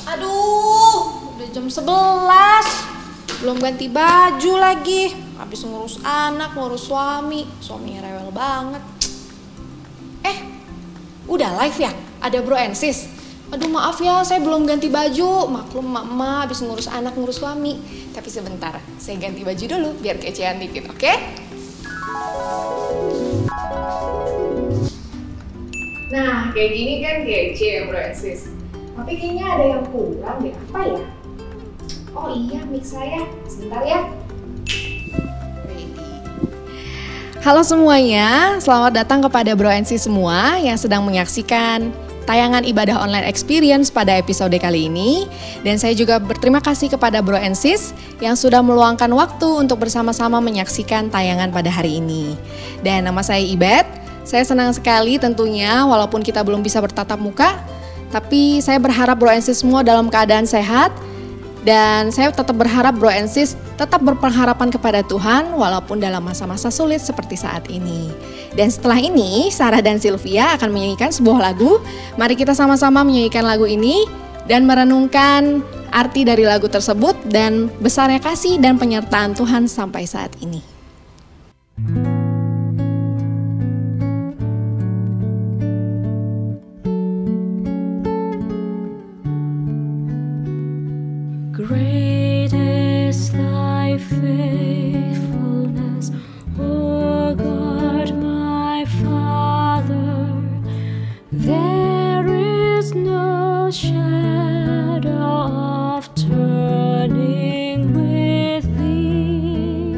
Aduh, udah jam 11. Belum ganti baju lagi. Habis ngurus anak, ngurus suami. Suaminya rewel banget. Udah live ya? Ada Bro and Sis. Aduh maaf ya, saya belum ganti baju. Maklum emak habis ngurus anak, ngurus suami. Tapi sebentar, saya ganti baju dulu biar kecean dikit, oke? Nah, kayak gini kan kece ya Bro and Sis. Tapi kayaknya ada yang kurang deh, apa ya? Oh iya, mic saya. Sebentar ya. Halo semuanya, selamat datang kepada Bro and Sis semua yang sedang menyaksikan tayangan ibadah online experience pada episode kali ini. Dan saya juga berterima kasih kepada Bro and Sis yang sudah meluangkan waktu untuk bersama-sama menyaksikan tayangan pada hari ini. Dan nama saya Ibet, saya senang sekali tentunya walaupun kita belum bisa bertatap muka, tapi saya berharap Bro and Sis semua dalam keadaan sehat. Dan saya tetap berharap Bro and Sis tetap berpengharapan kepada Tuhan walaupun dalam masa-masa sulit seperti saat ini. Dan setelah ini, Sarah dan Sylvia akan menyanyikan sebuah lagu. Mari kita sama-sama menyanyikan lagu ini dan merenungkan arti dari lagu tersebut dan besarnya kasih dan penyertaan Tuhan sampai saat ini. Great is thy faithfulness, O God my Father. There is no shadow of turning with thee.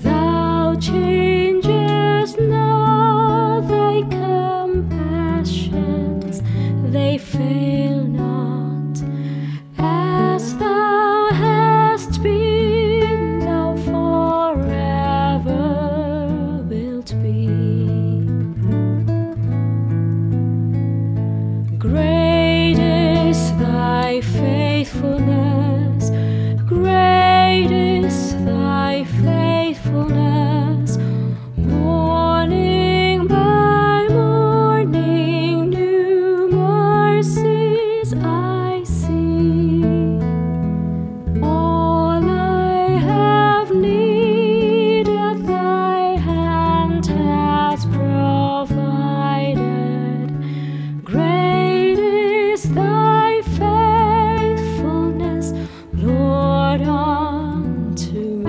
Thou changest not, thy compassions, they fail not. As thou hast been, thou forever wilt be. Great is thy faithfulness, great is thy faithfulness. Morning by morning, new mercies I see. All I have needed, thy hand has provided. Great is thy faithfulness, Lord, unto me.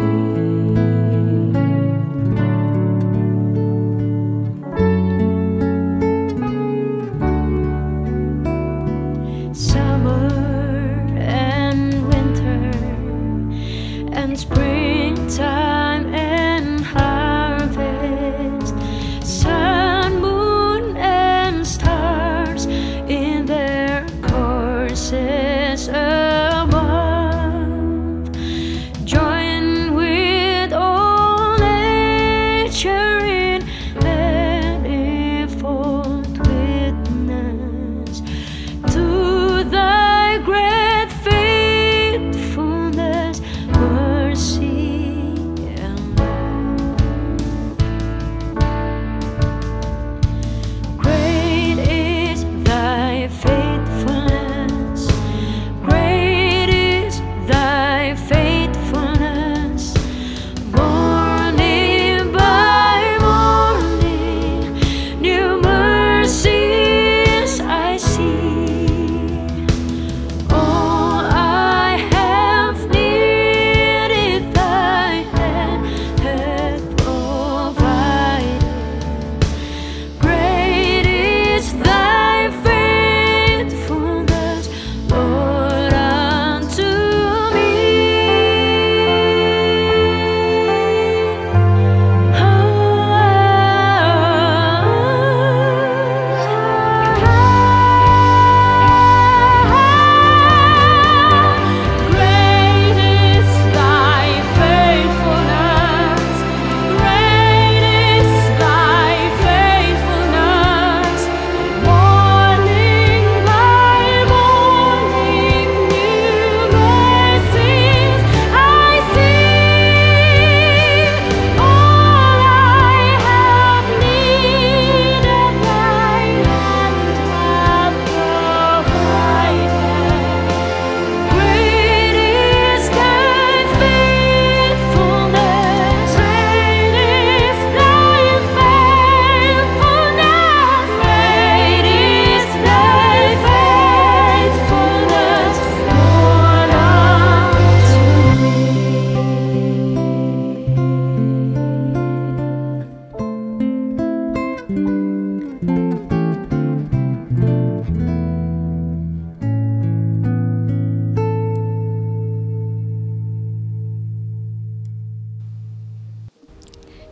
Summer and winter and springtime and harvest, sun, moon, and stars in their courses above, join with all nature in manifold witness to thy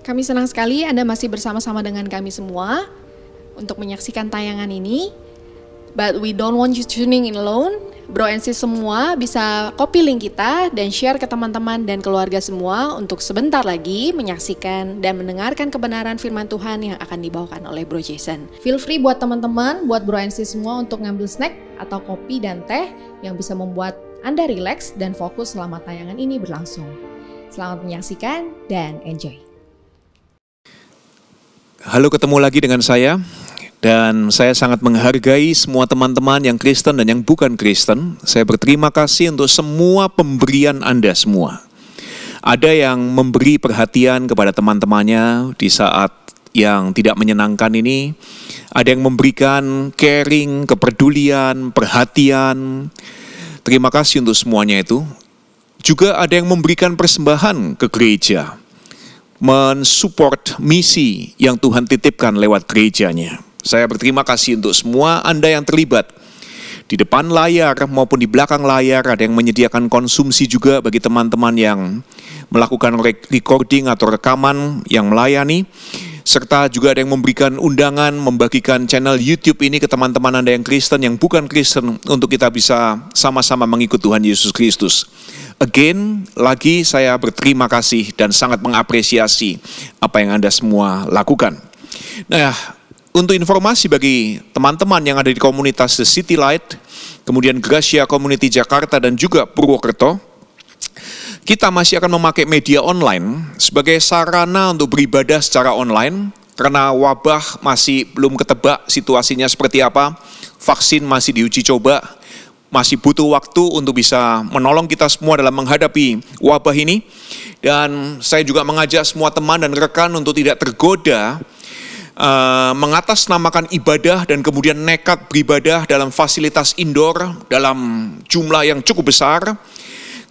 Kami senang sekali Anda masih bersama-sama dengan kami semua untuk menyaksikan tayangan ini. But we don't want you tuning in alone. Bro and sis semua bisa copy link kita dan share ke teman-teman dan keluarga semua untuk sebentar lagi menyaksikan dan mendengarkan kebenaran firman Tuhan yang akan dibawakan oleh Bro Jason. Feel free buat teman-teman, buat bro and sis semua untuk ngambil snack atau kopi dan teh yang bisa membuat Anda rileks dan fokus selama tayangan ini berlangsung. Selamat menyaksikan dan enjoy. Halo, ketemu lagi dengan saya. Dan saya sangat menghargai semua teman-teman yang Kristen dan yang bukan Kristen. Saya berterima kasih untuk semua pemberian Anda semua. Ada yang memberi perhatian kepada teman-temannya di saat yang tidak menyenangkan ini. Ada yang memberikan caring, kepedulian, perhatian. Terima kasih untuk semuanya itu. Juga ada yang memberikan persembahan ke gereja, mensupport misi yang Tuhan titipkan lewat gerejanya. Saya berterima kasih untuk semua Anda yang terlibat di depan layar maupun di belakang layar. Ada yang menyediakan konsumsi juga bagi teman-teman yang melakukan recording atau rekaman yang melayani. Serta juga ada yang memberikan undangan, membagikan channel YouTube ini ke teman-teman Anda yang Kristen, yang bukan Kristen, untuk kita bisa sama-sama mengikut Tuhan Yesus Kristus. Again, lagi saya berterima kasih dan sangat mengapresiasi apa yang Anda semua lakukan. Nah, untuk informasi bagi teman-teman yang ada di komunitas The City Light, kemudian Gracia Community Jakarta dan juga Purwokerto, kita masih akan memakai media online sebagai sarana untuk beribadah secara online, karena wabah masih belum ketebak situasinya seperti apa, vaksin masih diuji coba, masih butuh waktu untuk bisa menolong kita semua dalam menghadapi wabah ini. Dan saya juga mengajak semua teman dan rekan untuk tidak tergoda mengatasnamakan ibadah dan kemudian nekat beribadah dalam fasilitas indoor dalam jumlah yang cukup besar.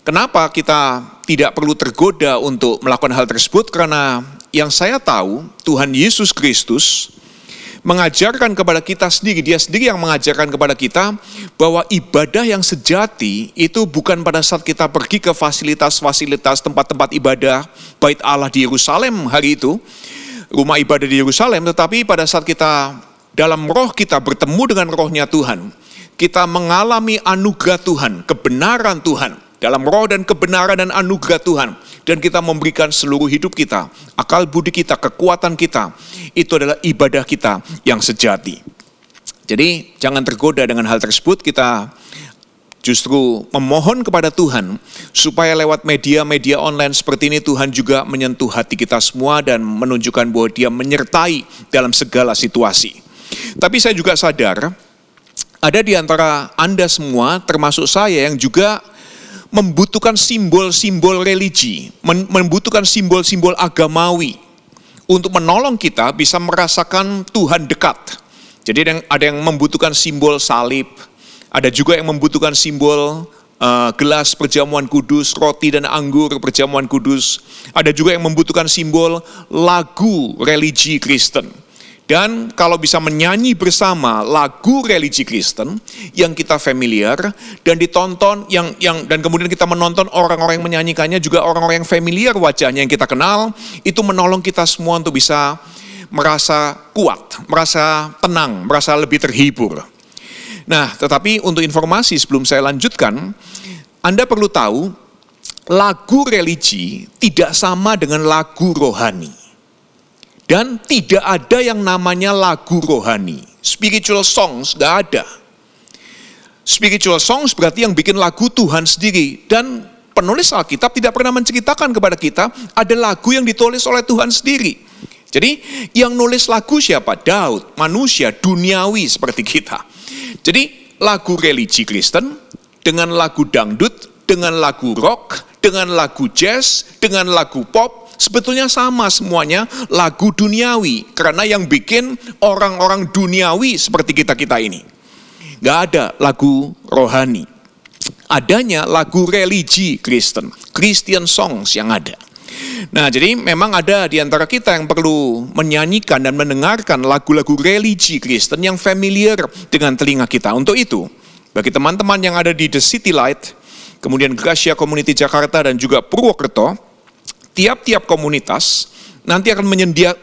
Kenapa kita tidak perlu tergoda untuk melakukan hal tersebut? Karena yang saya tahu, Tuhan Yesus Kristus mengajarkan kepada kita sendiri, Dia sendiri yang mengajarkan kepada kita bahwa ibadah yang sejati itu bukan pada saat kita pergi ke fasilitas-fasilitas tempat-tempat ibadah, Bait Allah di Yerusalem hari itu, rumah ibadah di Yerusalem, tetapi pada saat kita dalam roh kita bertemu dengan rohnya Tuhan, kita mengalami anugerah Tuhan, kebenaran Tuhan, dalam roh dan kebenaran dan anugerah Tuhan, dan kita memberikan seluruh hidup kita, akal budi kita, kekuatan kita, itu adalah ibadah kita yang sejati. Jadi jangan tergoda dengan hal tersebut. Kita justru memohon kepada Tuhan supaya lewat media-media online seperti ini Tuhan juga menyentuh hati kita semua dan menunjukkan bahwa Dia menyertai dalam segala situasi. Tapi saya juga sadar ada di antara Anda semua, termasuk saya, yang juga membutuhkan simbol-simbol religi, membutuhkan simbol-simbol agamawi untuk menolong kita bisa merasakan Tuhan dekat. Jadi ada yang membutuhkan simbol salib, ada juga yang membutuhkan simbol gelas perjamuan kudus, roti dan anggur perjamuan kudus. Ada juga yang membutuhkan simbol lagu religi Kristen. Dan kalau bisa menyanyi bersama lagu religi Kristen yang kita familiar dan ditonton, dan kemudian kita menonton orang-orang yang menyanyikannya juga orang-orang yang familiar wajahnya yang kita kenal, itu menolong kita semua untuk bisa merasa kuat, merasa tenang, merasa lebih terhibur. Nah, tetapi untuk informasi sebelum saya lanjutkan, Anda perlu tahu, lagu religi tidak sama dengan lagu rohani. Dan tidak ada yang namanya lagu rohani. Spiritual songs gak ada. Spiritual songs berarti yang bikin lagu Tuhan sendiri. Dan penulis Alkitab tidak pernah menceritakan kepada kita ada lagu yang ditulis oleh Tuhan sendiri. Jadi yang nulis lagu siapa? Daud, manusia duniawi seperti kita. Jadi lagu religi Kristen dengan lagu dangdut, dengan lagu rock, dengan lagu jazz, dengan lagu pop, sebetulnya sama semuanya lagu duniawi. Karena yang bikin orang-orang duniawi seperti kita-kita ini. Gak ada lagu rohani. Adanya lagu religi Kristen, Christian songs yang ada. Nah, jadi memang ada di antara kita yang perlu menyanyikan dan mendengarkan lagu-lagu religi Kristen yang familiar dengan telinga kita. Untuk itu, bagi teman-teman yang ada di The City Light, kemudian Gracia Community Jakarta dan juga Purwokerto, tiap-tiap komunitas nanti akan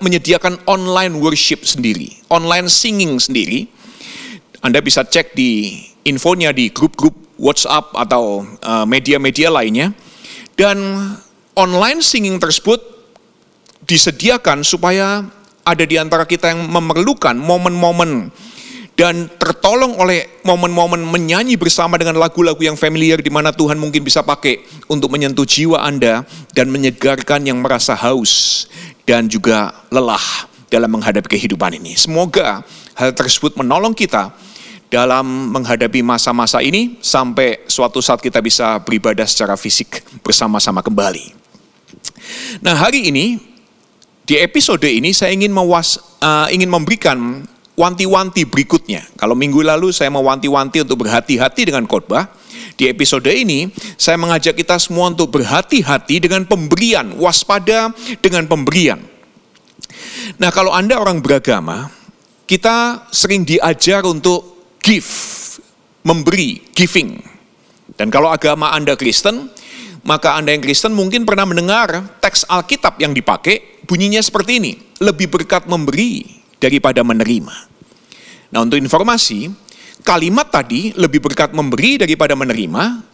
menyediakan online worship sendiri, online singing sendiri. Anda bisa cek di infonya di grup-grup WhatsApp atau media-media lainnya. Dan online singing tersebut disediakan supaya ada di antara kita yang memerlukan momen-momen dan tertolong oleh momen-momen menyanyi bersama dengan lagu-lagu yang familiar di mana Tuhan mungkin bisa pakai untuk menyentuh jiwa Anda dan menyegarkan yang merasa haus dan juga lelah dalam menghadapi kehidupan ini. Semoga hal tersebut menolong kita dalam menghadapi masa-masa ini sampai suatu saat kita bisa beribadah secara fisik bersama-sama kembali. Nah, hari ini di episode ini saya ingin memberikan wanti-wanti berikutnya. Kalau minggu lalu saya mewanti-wanti untuk berhati-hati dengan khotbah, di episode ini saya mengajak kita semua untuk berhati-hati dengan pemberian, waspada dengan pemberian. Nah, kalau Anda orang beragama, kita sering diajar untuk give, memberi, giving. Dan kalau agama Anda Kristen, maka Anda yang Kristen mungkin pernah mendengar teks Alkitab yang dipakai, bunyinya seperti ini, lebih berkat memberi daripada menerima. Nah, untuk informasi, kalimat tadi lebih berkat memberi daripada menerima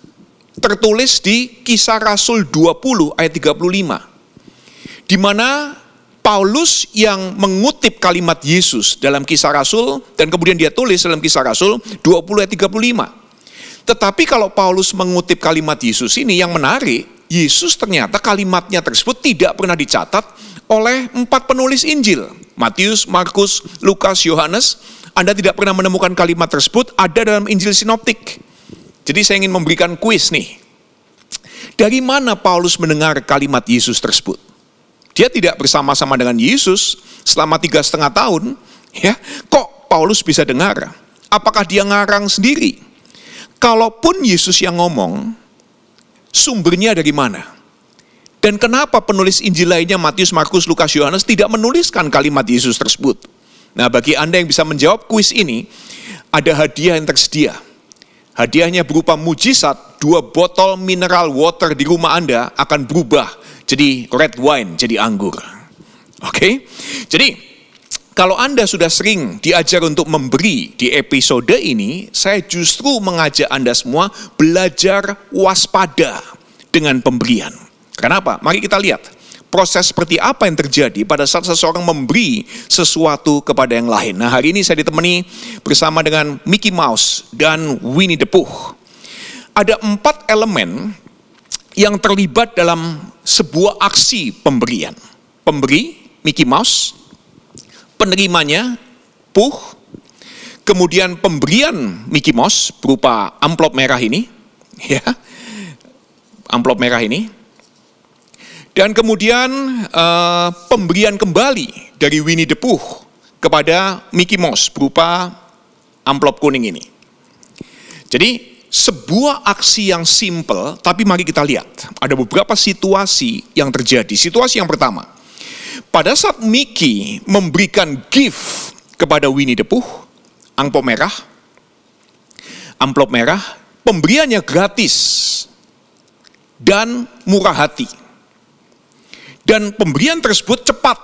tertulis di Kisah Rasul 20 ayat 35. Di mana Paulus yang mengutip kalimat Yesus dalam Kisah Rasul dan kemudian dia tulis dalam Kisah Rasul 20 ayat 35. Tetapi kalau Paulus mengutip kalimat Yesus ini, yang menarik, Yesus ternyata kalimatnya tersebut tidak pernah dicatat oleh 4 penulis Injil. Matius, Markus, Lukas, Yohanes. Anda tidak pernah menemukan kalimat tersebut ada dalam Injil Sinoptik. Jadi saya ingin memberikan kuis nih. Dari mana Paulus mendengar kalimat Yesus tersebut? Dia tidak bersama-sama dengan Yesus selama 3,5 tahun. Ya, kok Paulus bisa dengar? Apakah dia ngarang sendiri? Kalaupun Yesus yang ngomong, sumbernya dari mana? Dan kenapa penulis Injil lainnya Matius, Markus, Lukas, Yohanes tidak menuliskan kalimat Yesus tersebut? Nah, bagi Anda yang bisa menjawab kuis ini, ada hadiah yang tersedia. Hadiahnya berupa mujizat, 2 botol mineral water di rumah Anda akan berubah jadi red wine, jadi anggur. Oke? Jadi, kalau Anda sudah sering diajar untuk memberi di episode ini, saya justru mengajak Anda semua belajar waspada dengan pemberian. Kenapa? Mari kita lihat proses seperti apa yang terjadi pada saat seseorang memberi sesuatu kepada yang lain. Nah, hari ini saya ditemani bersama dengan Mickey Mouse dan Winnie the Pooh. Ada 4 elemen yang terlibat dalam sebuah aksi pemberian. Pemberi, Mickey Mouse, penerimanya, Pooh, kemudian pemberian Mickey Mouse berupa amplop merah ini, ya, amplop merah ini. Dan kemudian pemberian kembali dari Winnie the Pooh kepada Mickey Mouse berupa amplop kuning ini. Jadi sebuah aksi yang simple, tapi mari kita lihat. Ada beberapa situasi yang terjadi. Situasi yang pertama, pada saat Mickey memberikan gift kepada Winnie the Pooh, amplop merah, pemberiannya gratis dan murah hati. Dan pemberian tersebut cepat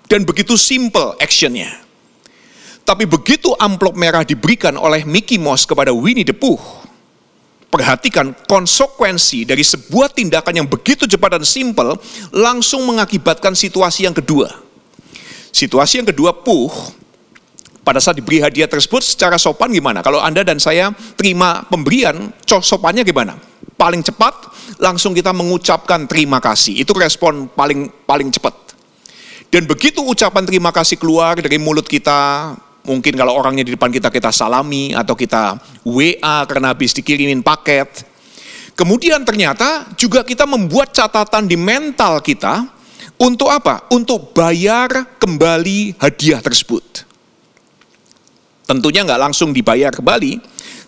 dan begitu simple actionnya. Tapi begitu amplop merah diberikan oleh Mickey Mouse kepada Winnie the Pooh, perhatikan konsekuensi dari sebuah tindakan yang begitu cepat dan simple langsung mengakibatkan situasi yang kedua. Situasi yang kedua, Pooh pada saat diberi hadiah tersebut secara sopan gimana? Kalau Anda dan saya terima pemberian, sopannya gimana? Paling cepat, langsung kita mengucapkan terima kasih. Itu respon paling cepat. Dan begitu ucapan terima kasih keluar dari mulut kita, mungkin kalau orangnya di depan kita salami, atau kita WA karena habis dikirimin paket. Kemudian ternyata juga kita membuat catatan di mental kita, untuk apa? Untuk bayar kembali hadiah tersebut. Tentunya nggak langsung dibayar kembali,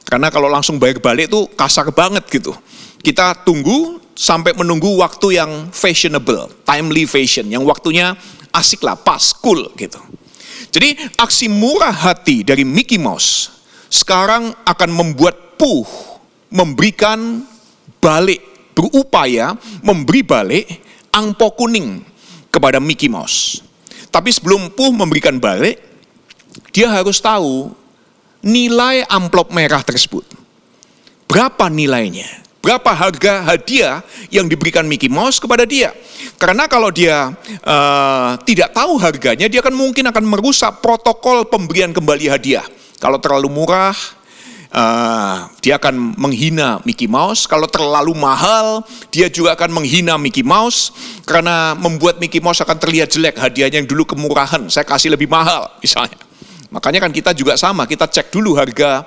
karena kalau langsung bayar balik itu kasar banget gitu. Kita tunggu sampai menunggu waktu yang fashionable, timely fashion, yang waktunya asik lah, pas, cool gitu. Jadi aksi murah hati dari Mickey Mouse sekarang akan membuat Pooh memberikan balik, berupaya memberi balik angpau kuning kepada Mickey Mouse. Tapi sebelum Pooh memberikan balik, dia harus tahu nilai amplop merah tersebut. Berapa nilainya? Berapa harga hadiah yang diberikan Mickey Mouse kepada dia? Karena kalau dia tidak tahu harganya, dia mungkin akan merusak protokol pemberian kembali hadiah. Kalau terlalu murah, dia akan menghina Mickey Mouse. Kalau terlalu mahal, dia juga akan menghina Mickey Mouse, karena membuat Mickey Mouse akan terlihat jelek. Hadiahnya yang dulu kemurahan, saya kasih lebih mahal misalnya. Makanya kan kita juga sama, kita cek dulu harga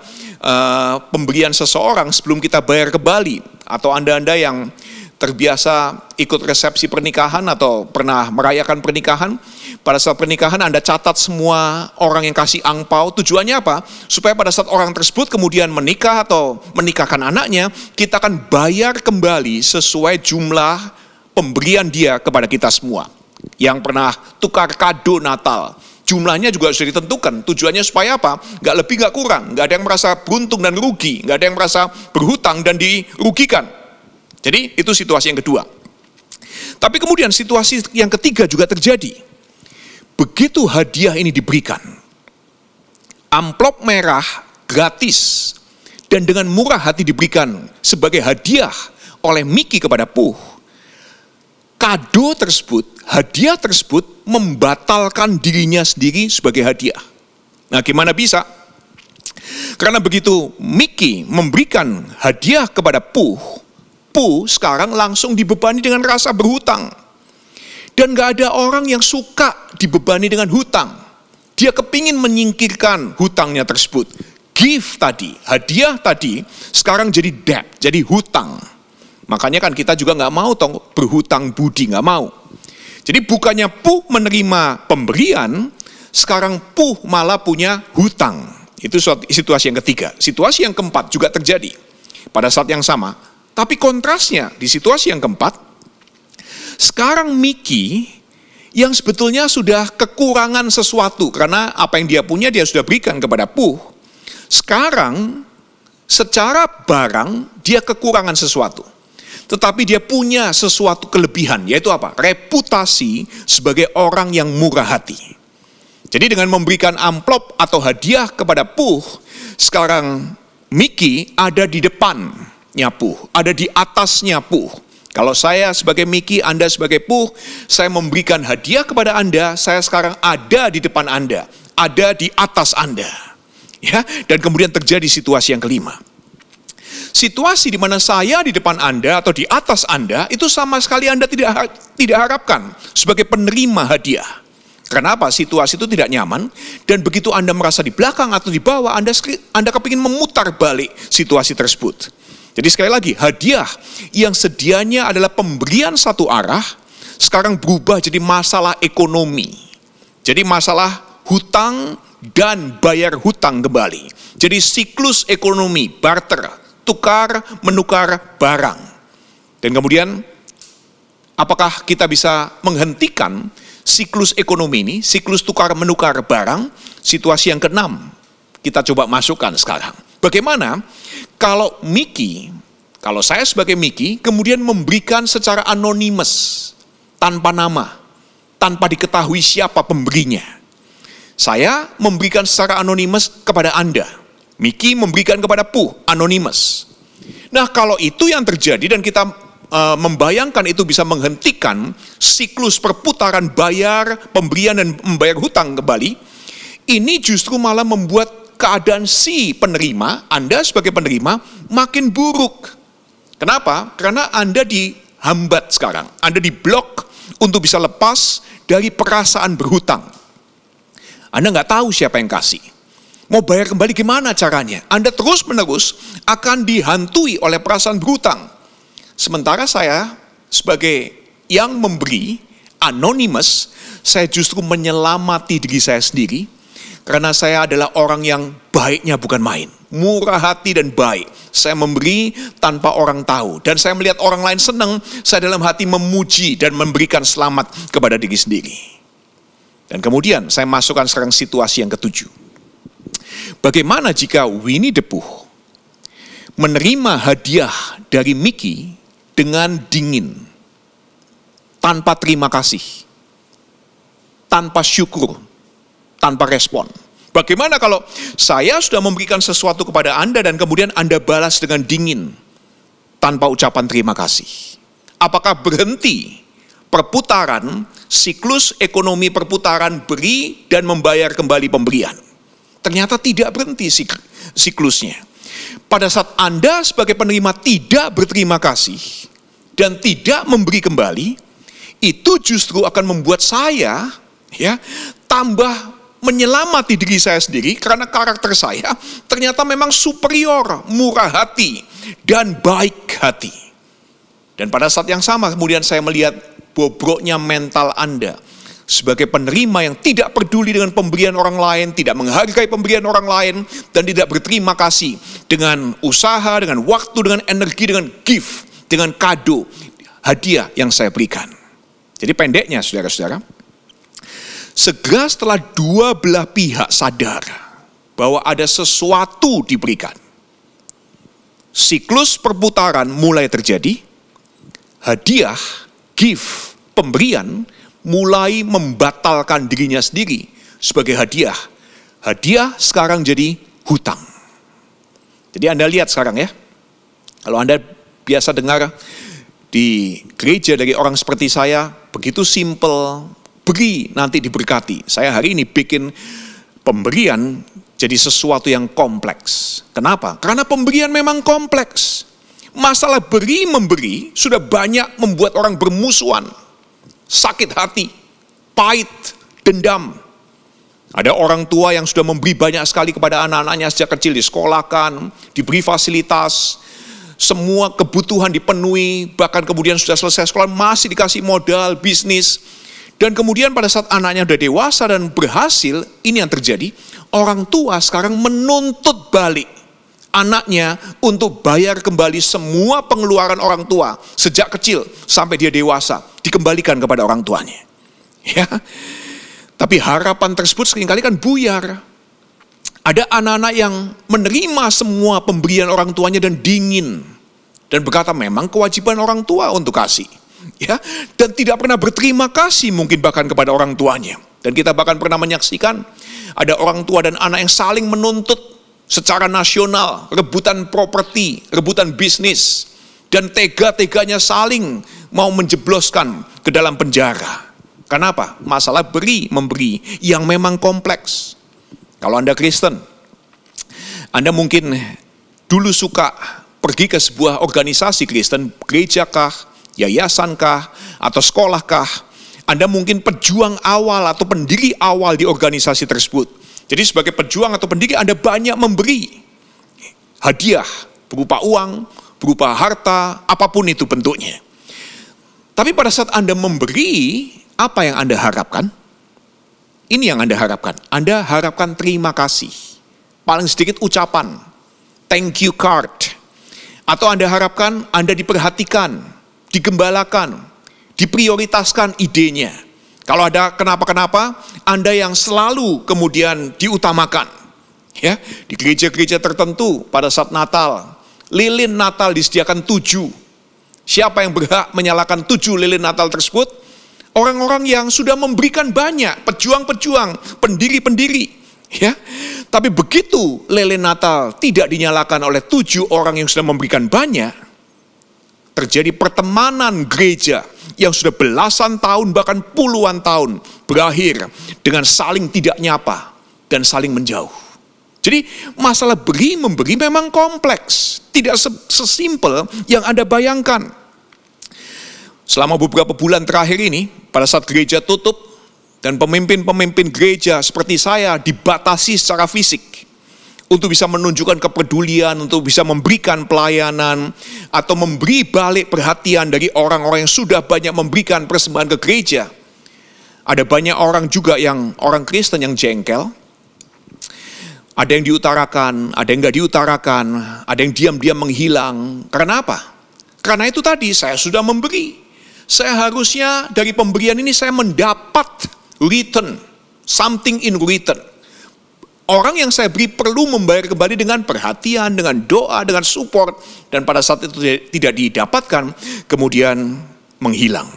pemberian seseorang sebelum kita bayar kembali. Atau Anda-Anda yang terbiasa ikut resepsi pernikahan atau pernah merayakan pernikahan, pada saat pernikahan Anda catat semua orang yang kasih angpau. Tujuannya apa? Supaya pada saat orang tersebut kemudian menikah atau menikahkan anaknya, kita akan bayar kembali sesuai jumlah pemberian dia kepada kita semua. Yang pernah tukar kado Natal, jumlahnya juga sudah ditentukan. Tujuannya supaya apa? Nggak lebih, nggak kurang. Nggak ada yang merasa beruntung dan rugi. Nggak ada yang merasa berhutang dan dirugikan. Jadi itu situasi yang kedua. Tapi kemudian situasi yang ketiga juga terjadi. Begitu hadiah ini diberikan, amplop merah gratis dan dengan murah hati diberikan sebagai hadiah oleh Mickey kepada Pooh, kado tersebut, hadiah tersebut membatalkan dirinya sendiri sebagai hadiah. Nah, gimana bisa? Karena begitu Mickey memberikan hadiah kepada Pooh sekarang langsung dibebani dengan rasa berhutang. Dan gak ada orang yang suka dibebani dengan hutang. Dia kepingin menyingkirkan hutangnya tersebut. Gift tadi, hadiah tadi, sekarang jadi debt, jadi hutang. Makanya kan kita juga gak mau berhutang budi, gak mau. Jadi bukannya Pooh menerima pemberian, sekarang Pooh malah punya hutang. Itu situasi yang ketiga. Situasi yang keempat juga terjadi pada saat yang sama. Tapi kontrasnya di situasi yang keempat, sekarang Mickey yang sebetulnya sudah kekurangan sesuatu, karena apa yang dia punya dia sudah berikan kepada Pooh. Sekarang secara barang dia kekurangan sesuatu. Tetapi dia punya sesuatu kelebihan, yaitu apa? Reputasi sebagai orang yang murah hati. Jadi dengan memberikan amplop atau hadiah kepada Pooh, sekarang Mickey ada di depannya Pooh, ada di atasnya Pooh. Kalau saya sebagai Mickey, Anda sebagai Pooh, saya memberikan hadiah kepada Anda, saya sekarang ada di depan Anda, ada di atas Anda. Ya, dan kemudian terjadi situasi yang kelima. Situasi di mana saya di depan Anda atau di atas Anda, itu sama sekali Anda tidak harapkan sebagai penerima hadiah. Kenapa? Situasi itu tidak nyaman, dan begitu Anda merasa di belakang atau di bawah, Anda kepingin memutar balik situasi tersebut. Jadi sekali lagi, hadiah yang sedianya adalah pemberian satu arah, sekarang berubah jadi masalah ekonomi. Jadi masalah hutang dan bayar hutang kembali. Jadi siklus ekonomi, barter, tukar, menukar barang. Dan kemudian, apakah kita bisa menghentikan siklus ekonomi ini, siklus tukar menukar barang? Situasi yang keenam, kita coba masukkan sekarang. Bagaimana kalau Mickey, kalau saya sebagai Mickey, kemudian memberikan secara anonimus, tanpa nama, tanpa diketahui siapa pemberinya. Saya memberikan secara anonimus kepada Anda. Mickey memberikan kepada Pooh, anonimus. Nah, kalau itu yang terjadi dan kita membayangkan itu bisa menghentikan siklus perputaran bayar, pemberian dan membayar hutang kembali, ini justru malah membuat keadaan si penerima, Anda sebagai penerima, makin buruk. Kenapa? Karena Anda dihambat sekarang. Anda diblok untuk bisa lepas dari perasaan berhutang. Anda nggak tahu siapa yang kasih. Mau bayar kembali gimana caranya? Anda terus-menerus akan dihantui oleh perasaan berhutang. Sementara saya sebagai yang memberi, anonymous, saya justru menyelamati diri saya sendiri. Karena saya adalah orang yang baiknya bukan main. Murah hati dan baik. Saya memberi tanpa orang tahu. Dan saya melihat orang lain senang, saya dalam hati memuji dan memberikan selamat kepada diri sendiri. Dan kemudian saya masukkan sekarang situasi yang ketujuh. Bagaimana jika Winnie the Pooh menerima hadiah dari Mickey dengan dingin, tanpa terima kasih? tanpa syukur, tanpa respon. Bagaimana kalau saya sudah memberikan sesuatu kepada Anda dan kemudian Anda balas dengan dingin, tanpa ucapan terima kasih? Apakah berhenti perputaran, siklus ekonomi perputaran beri dan membayar kembali pemberian? Ternyata tidak berhenti siklusnya. Pada saat Anda sebagai penerima tidak berterima kasih dan tidak memberi kembali, itu justru akan membuat saya tambah menyelamati diri saya sendiri karena karakter saya ternyata memang superior, murah hati, dan baik hati. Dan pada saat yang sama kemudian saya melihat bobroknya mental Anda sebagai penerima yang tidak peduli dengan pemberian orang lain, tidak menghargai pemberian orang lain, dan tidak berterima kasih dengan usaha, dengan waktu, dengan energi, dengan gift, dengan kado, hadiah yang saya berikan. Jadi pendeknya saudara-saudara, segera setelah dua belah pihak sadar bahwa ada sesuatu diberikan, siklus perputaran mulai terjadi, hadiah, gift, pemberian mulai membatalkan dirinya sendiri sebagai hadiah. Hadiah sekarang jadi hutang. Jadi Anda lihat sekarang ya, kalau Anda biasa dengar di gereja dari orang seperti saya, begitu simple, beri nanti diberkati. Saya hari ini bikin pemberian jadi sesuatu yang kompleks. Kenapa? Karena pemberian memang kompleks. Masalah beri memberi sudah banyak membuat orang bermusuhan, sakit hati, pahit, dendam. Ada orang tua yang sudah memberi banyak sekali kepada anak-anaknya sejak kecil, disekolahkan, diberi fasilitas, semua kebutuhan dipenuhi, bahkan kemudian sudah selesai sekolah masih dikasih modal, bisnis. Dan kemudian pada saat anaknya sudah dewasa dan berhasil, ini yang terjadi. Orang tua sekarang menuntut balik anaknya untuk bayar kembali semua pengeluaran orang tua sejak kecil sampai dia dewasa, dikembalikan kepada orang tuanya. Ya. Tapi harapan tersebut seringkali kan buyar. Ada anak-anak yang menerima semua pemberian orang tuanya dan dingin. Dan berkata memang kewajiban orang tua untuk kasih. Ya, dan tidak pernah berterima kasih mungkin bahkan kepada orang tuanya. Dan kita bahkan pernah menyaksikan ada orang tua dan anak yang saling menuntut secara nasional, rebutan properti, rebutan bisnis, dan tega-teganya saling mau menjebloskan ke dalam penjara. Kenapa? Masalah beri memberi yang memang kompleks. Kalau Anda Kristen, Anda mungkin dulu suka pergi ke sebuah organisasi Kristen, gerejakah, yayasankah, atau sekolahkah. Anda mungkin pejuang awal atau pendiri awal di organisasi tersebut. Jadi sebagai pejuang atau pendiri Anda banyak memberi hadiah berupa uang, berupa harta, apapun itu bentuknya. Tapi pada saat Anda memberi, apa yang Anda harapkan? Ini yang Anda harapkan. Anda harapkan terima kasih. Paling sedikit ucapan, thank you card. Atau Anda harapkan Anda diperhatikan, digembalakan, diprioritaskan idenya. Kalau ada kenapa-kenapa, Anda yang selalu kemudian diutamakan. Ya, di gereja-gereja tertentu pada saat Natal, lilin Natal disediakan 7. Siapa yang berhak menyalakan 7 lilin Natal tersebut? Orang-orang yang sudah memberikan banyak, pejuang-pejuang, pendiri-pendiri. Ya, tapi begitu lilin Natal tidak dinyalakan oleh 7 orang yang sudah memberikan banyak, terjadi pertemanan gereja yang sudah belasan tahun bahkan puluhan tahun berakhir dengan saling tidak nyapa dan saling menjauh. Jadi masalah beri memberi memang kompleks, tidak sesimpel yang Anda bayangkan. Selama beberapa bulan terakhir ini, pada saat gereja tutup dan pemimpin-pemimpin gereja seperti saya dibatasi secara fisik untuk bisa menunjukkan kepedulian, untuk bisa memberikan pelayanan, atau memberi balik perhatian dari orang-orang yang sudah banyak memberikan persembahan ke gereja. Ada banyak orang juga yang, orang Kristen yang jengkel. Ada yang diutarakan, ada yang nggak diutarakan, ada yang diam-diam menghilang. Karena apa? Karena itu tadi, saya sudah memberi. Saya harusnya dari pemberian ini saya mendapat return, something in return. Orang yang saya beri perlu membayar kembali dengan perhatian, dengan doa, dengan support. Dan pada saat itu tidak didapatkan, kemudian menghilang.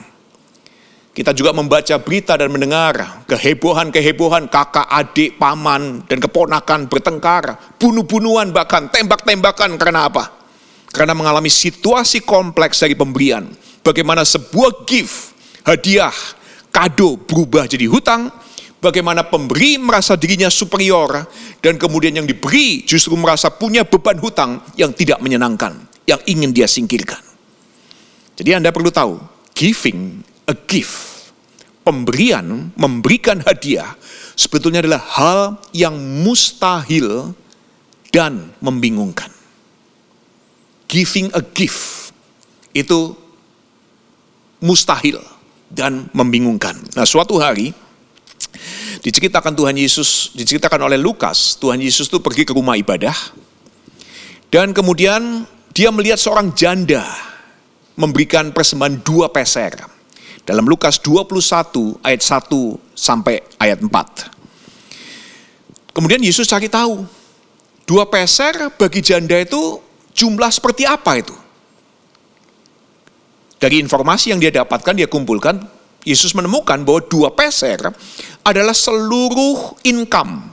Kita juga membaca berita dan mendengar kehebohan-kehebohan kakak, adik, paman, dan keponakan bertengkar, bunuh-bunuhan bahkan, tembak-tembakan. Karena apa? Karena mengalami situasi kompleks dari pemberian. Bagaimana sebuah gift, hadiah, kado berubah jadi hutang. Bagaimana pemberi merasa dirinya superior, dan kemudian yang diberi justru merasa punya beban hutang yang tidak menyenangkan, yang ingin dia singkirkan. Jadi Anda perlu tahu, giving a gift, pemberian, memberikan hadiah, sebetulnya adalah hal yang mustahil dan membingungkan. Giving a gift itu mustahil dan membingungkan. Nah, suatu hari diceritakan oleh Lukas, Tuhan Yesus itu pergi ke rumah ibadah, dan kemudian dia melihat seorang janda memberikan persembahan 2 peser. Dalam Lukas 21 ayat 1 sampai ayat 4. Kemudian Yesus cari tahu, 2 peser bagi janda itu jumlah seperti apa itu? Dari informasi yang dia dapatkan, dia kumpulkan, Yesus menemukan bahwa 2 peser adalah seluruh income,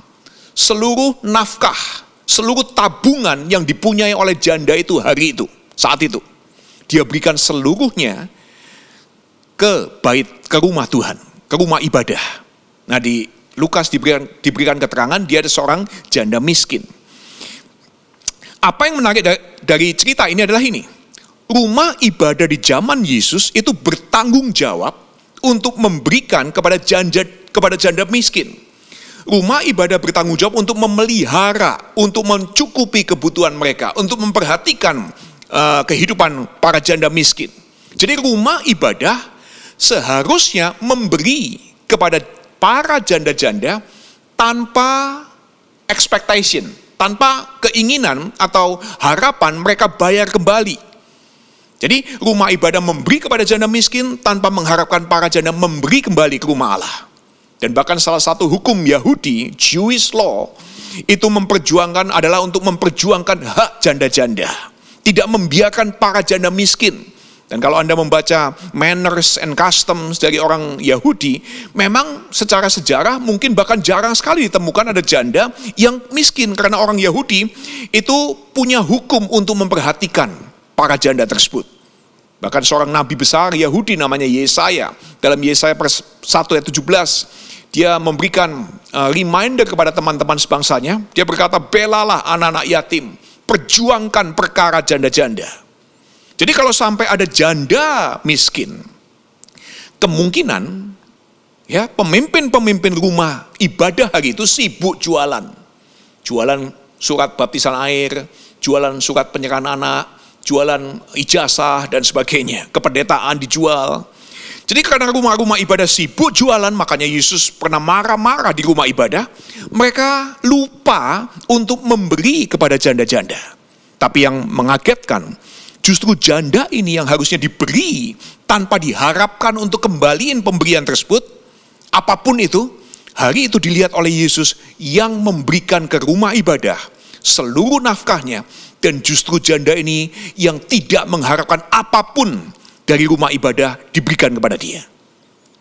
seluruh nafkah, seluruh tabungan yang dipunyai oleh janda itu hari itu, saat itu. Dia berikan seluruhnya ke rumah Tuhan, ke rumah ibadah. Nah, di Lukas diberikan keterangan dia ada seorang janda miskin. Apa yang menarik dari cerita ini adalah ini. Rumah ibadah di zaman Yesus itu bertanggung jawab untuk memberikan kepada janda miskin. Rumah ibadah bertanggung jawab untuk memelihara, untuk mencukupi kebutuhan mereka, untuk memperhatikan kehidupan para janda miskin. Jadi rumah ibadah seharusnya memberi kepada para janda-janda tanpa expectation, tanpa keinginan atau harapan mereka bayar kembali. Jadi rumah ibadah memberi kepada janda miskin tanpa mengharapkan para janda memberi kembali ke rumah Allah. Dan bahkan salah satu hukum Yahudi, Jewish law, itu adalah untuk memperjuangkan hak janda-janda. Tidak membiarkan para janda miskin. Dan kalau Anda membaca manners and customs dari orang Yahudi, memang secara sejarah mungkin bahkan jarang sekali ditemukan ada janda yang miskin. Karena orang Yahudi itu punya hukum untuk memperhatikan para janda tersebut. Bahkan seorang nabi besar Yahudi namanya Yesaya. Dalam Yesaya 1 ayat 17, dia memberikan reminder kepada teman-teman sebangsanya. Dia berkata, belalah anak-anak yatim, perjuangkan perkara janda-janda. Jadi kalau sampai ada janda miskin, kemungkinan ya pemimpin-pemimpin rumah ibadah hari itu sibuk jualan. Jualan surat baptisan air, jualan surat penyerahan anak, jualan ijazah dan sebagainya. Kependetaan dijual. Jadi karena rumah-rumah ibadah sibuk jualan, makanya Yesus pernah marah-marah di rumah ibadah. Mereka lupa untuk memberi kepada janda-janda. Tapi yang mengagetkan, justru janda ini yang harusnya diberi tanpa diharapkan untuk kembaliin pemberian tersebut, apapun itu, hari itu dilihat oleh Yesus yang memberikan ke rumah ibadah seluruh nafkahnya, dan justru janda ini yang tidak mengharapkan apapun dari rumah ibadah diberikan kepada dia.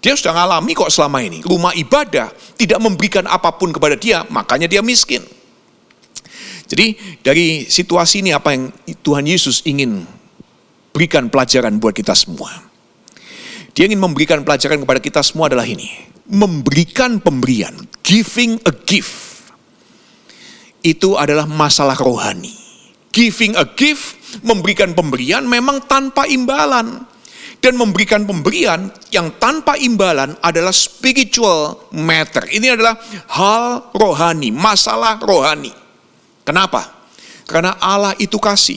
Dia sudah ngalami kok selama ini, rumah ibadah tidak memberikan apapun kepada dia, makanya dia miskin. Jadi dari situasi ini apa yang Tuhan Yesus ingin berikan pelajaran buat kita semua. Dia ingin memberikan pelajaran kepada kita semua adalah ini. Memberikan pemberian, giving a gift, itu adalah masalah rohani. Giving a gift, memberikan pemberian memang tanpa imbalan. Dan memberikan pemberian yang tanpa imbalan adalah spiritual matter. Ini adalah hal rohani, masalah rohani. Kenapa? Karena Allah itu kasih.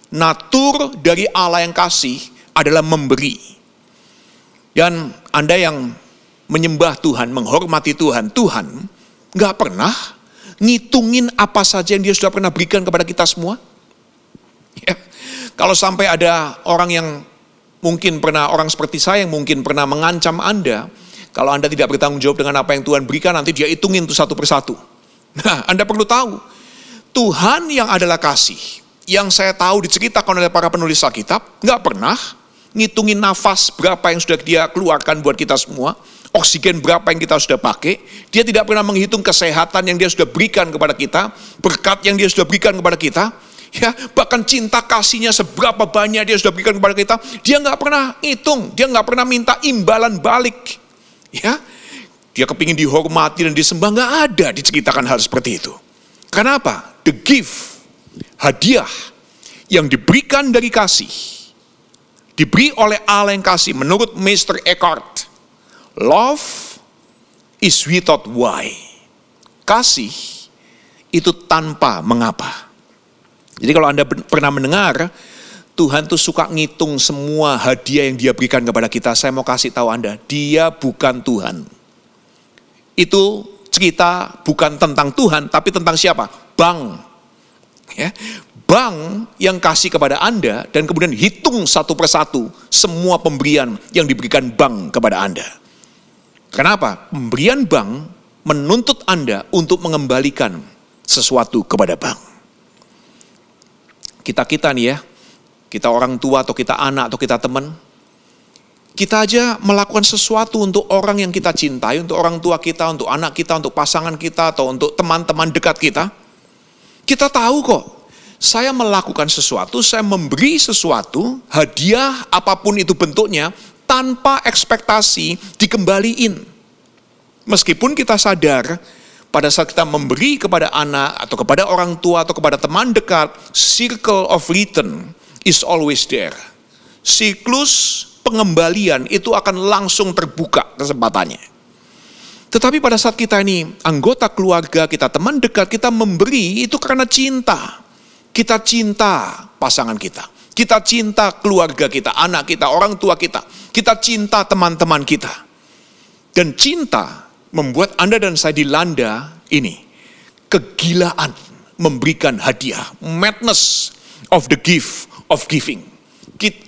Natur dari Allah yang kasih adalah memberi. Dan Anda yang menyembah Tuhan, menghormati Tuhan, Tuhan nggak pernah ngitungin apa saja yang dia sudah pernah berikan kepada kita semua. Ya. Kalau sampai ada orang yang mungkin pernah, orang seperti saya yang mungkin pernah mengancam Anda, kalau Anda tidak bertanggung jawab dengan apa yang Tuhan berikan, nanti dia hitungin itu satu persatu. Nah, Anda perlu tahu, Tuhan yang adalah kasih, yang saya tahu diceritakan oleh para penulis Alkitab, nggak pernah ngitungin nafas berapa yang sudah dia keluarkan buat kita semua, oksigen berapa yang kita sudah pakai. Dia tidak pernah menghitung kesehatan yang dia sudah berikan kepada kita, berkat yang dia sudah berikan kepada kita. Ya, bahkan cinta kasihnya seberapa banyak dia sudah berikan kepada kita, dia nggak pernah hitung, dia nggak pernah minta imbalan balik. Ya, dia kepingin dihormati dan disembah, nggak ada diceritakan hal seperti itu. Kenapa? The gift, hadiah yang diberikan dari kasih, diberi oleh Allah yang kasih. Menurut Meister Eckhart, love is without why. Kasih itu tanpa mengapa. Jadi kalau Anda pernah mendengar, Tuhan tuh suka ngitung semua hadiah yang dia berikan kepada kita. Saya mau kasih tahu Anda, dia bukan Tuhan. Itu cerita bukan tentang Tuhan, tapi tentang siapa? Bank. Ya. Bank yang kasih kepada Anda dan kemudian hitung satu persatu semua pemberian yang diberikan bank kepada Anda. Kenapa? Pemberian bank menuntut Anda untuk mengembalikan sesuatu kepada bank. Kita nih ya, kita orang tua atau kita anak atau kita teman, kita aja melakukan sesuatu untuk orang yang kita cintai, untuk orang tua kita, untuk anak kita, untuk pasangan kita, atau untuk teman-teman dekat kita. Kita tahu kok, saya melakukan sesuatu, saya memberi sesuatu, hadiah apapun itu bentuknya, tanpa ekspektasi dikembaliin. Meskipun kita sadar, pada saat kita memberi kepada anak atau kepada orang tua atau kepada teman dekat, circle of return is always there. Siklus pengembalian itu akan langsung terbuka kesempatannya. Tetapi pada saat kita ini anggota keluarga, kita teman dekat, kita memberi itu karena cinta. Kita cinta pasangan kita. Kita cinta keluarga kita, anak kita, orang tua kita. Kita cinta teman-teman kita. Dan cinta membuat Anda dan saya dilanda ini, kegilaan memberikan hadiah, madness of the gift of giving.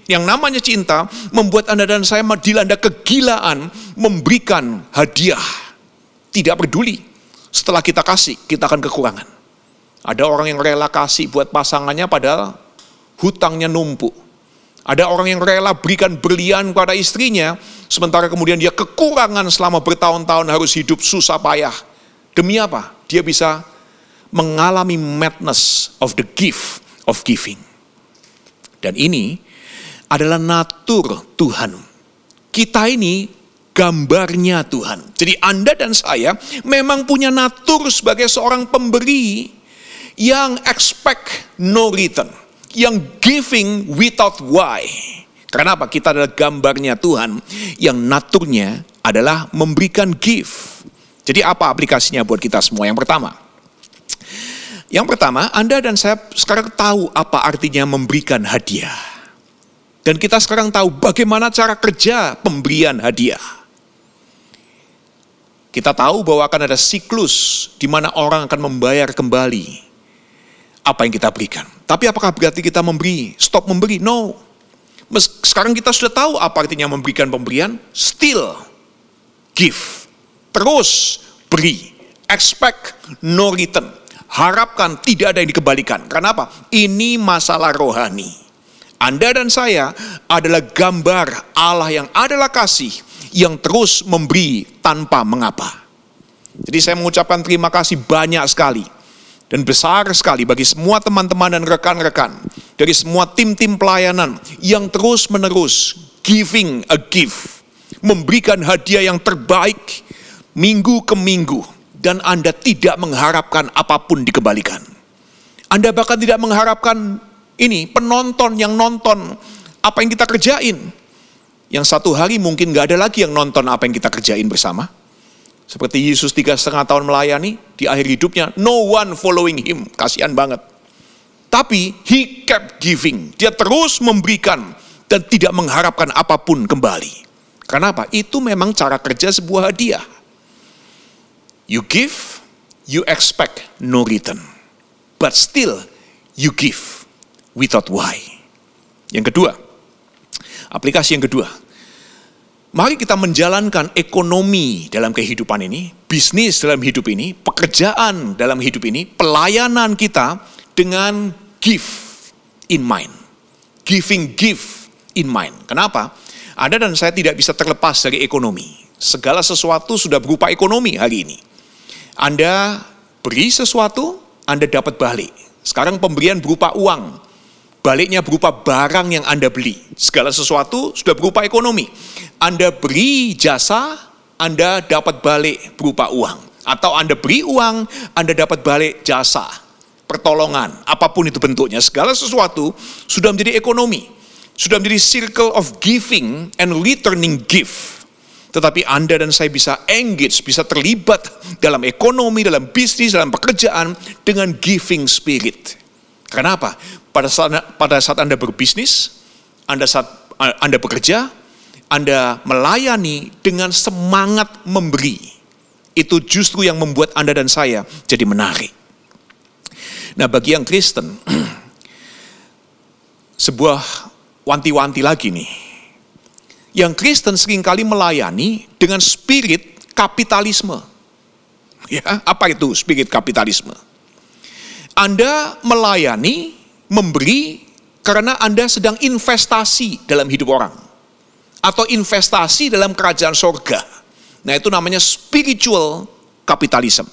Yang namanya cinta membuat Anda dan saya dilanda kegilaan memberikan hadiah. Tidak peduli, setelah kita kasih, kita akan kekurangan. Ada orang yang rela kasih buat pasangannya padahal hutangnya numpuk. Ada orang yang rela berikan berlian pada istrinya, sementara kemudian dia kekurangan selama bertahun-tahun harus hidup susah payah. Demi apa? Dia bisa mengalami madness of the gift of giving. Dan ini adalah natur Tuhan. Kita ini gambarnya Tuhan. Jadi Anda dan saya memang punya natur sebagai seorang pemberi yang expect no return. Yang giving without why. Karena apa? Kita adalah gambarnya Tuhan yang naturnya adalah memberikan gift. Jadi apa aplikasinya buat kita semua? Yang pertama, Anda dan saya sekarang tahu apa artinya memberikan hadiah. Dan kita sekarang tahu bagaimana cara kerja pemberian hadiah. Kita tahu bahwa akan ada siklus di mana orang akan membayar kembali apa yang kita berikan. Tapi apakah berarti kita stop memberi? No. Sekarang kita sudah tahu apa artinya memberikan pemberian. Still give. Terus beri. Expect no return. Harapkan tidak ada yang dikembalikan. Karena apa? Ini masalah rohani. Anda dan saya adalah gambar Allah yang adalah kasih, yang terus memberi tanpa mengapa. Jadi saya mengucapkan terima kasih banyak sekali dan besar sekali bagi semua teman-teman dan rekan-rekan dari semua tim-tim pelayanan yang terus-menerus giving a gift, memberikan hadiah yang terbaik minggu ke minggu, dan Anda tidak mengharapkan apapun dikembalikan. Anda bahkan tidak mengharapkan penonton yang nonton apa yang kita kerjain. Yang satu hari mungkin gak ada lagi yang nonton apa yang kita kerjain bersama. Seperti Yesus 3,5 tahun melayani, di akhir hidupnya, no one following him. Kasihan banget. Tapi, he kept giving. Dia terus memberikan dan tidak mengharapkan apapun kembali. Karena apa? Itu memang cara kerja sebuah hadiah. You give, you expect no return. But still, you give without why. Yang kedua, aplikasi yang kedua. Mari kita menjalankan ekonomi dalam kehidupan ini, bisnis dalam hidup ini, pekerjaan dalam hidup ini, pelayanan kita dengan give in mind. Giving gift in mind. Kenapa? Anda dan saya tidak bisa terlepas dari ekonomi. Segala sesuatu sudah berupa ekonomi hari ini. Anda beri sesuatu, Anda dapat balik. Sekarang pemberian berupa uang, baliknya berupa barang yang Anda beli. Segala sesuatu sudah berupa ekonomi. Anda beri jasa, Anda dapat balik berupa uang. Atau Anda beri uang, Anda dapat balik jasa, pertolongan, apapun itu bentuknya. Segala sesuatu sudah menjadi ekonomi. Sudah menjadi circle of giving and returning gift. Tetapi Anda dan saya bisa engage, bisa terlibat dalam ekonomi, dalam bisnis, dalam pekerjaan dengan giving spirit. Kenapa? Pada saat Anda berbisnis, Anda bekerja, Anda melayani dengan semangat memberi. Itu justru yang membuat Anda dan saya jadi menarik. Nah, bagi yang Kristen, sebuah wanti-wanti lagi nih. Yang Kristen seringkali melayani dengan spirit kapitalisme. Ya, apa itu spirit kapitalisme? Anda melayani, memberi karena Anda sedang investasi dalam hidup orang. Atau investasi dalam kerajaan sorga. Nah, itu namanya spiritual capitalism.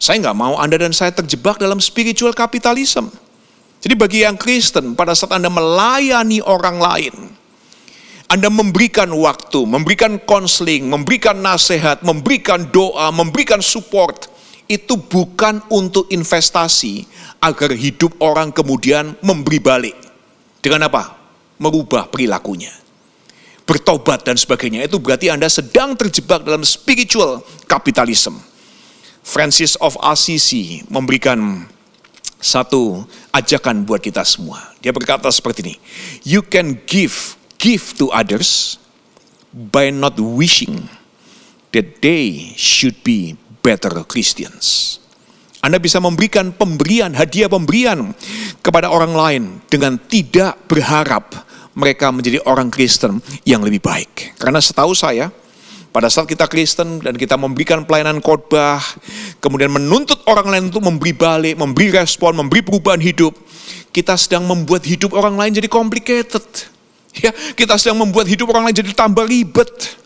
Saya nggak mau Anda dan saya terjebak dalam spiritual capitalism. Jadi bagi yang Kristen, pada saat Anda melayani orang lain, Anda memberikan waktu, memberikan konseling, memberikan nasihat, memberikan doa, memberikan support, itu bukan untuk investasi agar hidup orang kemudian memberi balik. Dengan apa? Merubah perilakunya. Bertobat dan sebagainya. Itu berarti Anda sedang terjebak dalam spiritual capitalism. Francis of Assisi memberikan satu ajakan buat kita semua. Dia berkata seperti ini. You can give to others by not wishing that they should be better Christians. Anda bisa memberikan hadiah pemberian kepada orang lain dengan tidak berharap mereka menjadi orang Kristen yang lebih baik. Karena setahu saya, pada saat kita Kristen dan kita memberikan pelayanan khotbah, kemudian menuntut orang lain untuk memberi balik, memberi respon, memberi perubahan hidup, kita sedang membuat hidup orang lain jadi complicated. Ya, kita sedang membuat hidup orang lain jadi tambah ribet.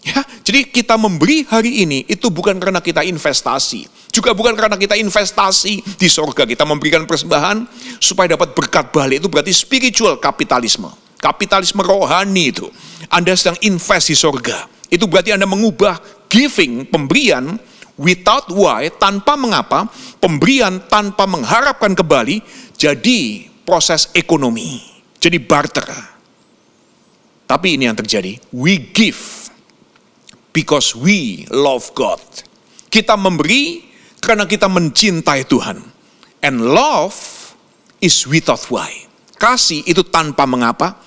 Ya, jadi kita memberi hari ini itu bukan karena kita investasi. Juga bukan karena kita investasi di surga. Kita memberikan persembahan supaya dapat berkat balik. Itu berarti spiritual kapitalisme. Kapitalisme rohani itu. Anda sedang invest di surga. Itu berarti Anda mengubah giving, pemberian, without why, tanpa mengapa, pemberian tanpa mengharapkan kembali, jadi proses ekonomi. Jadi barter. Tapi ini yang terjadi. We give because we love God. Kita memberi karena kita mencintai Tuhan. And love is without why. Kasih itu tanpa mengapa.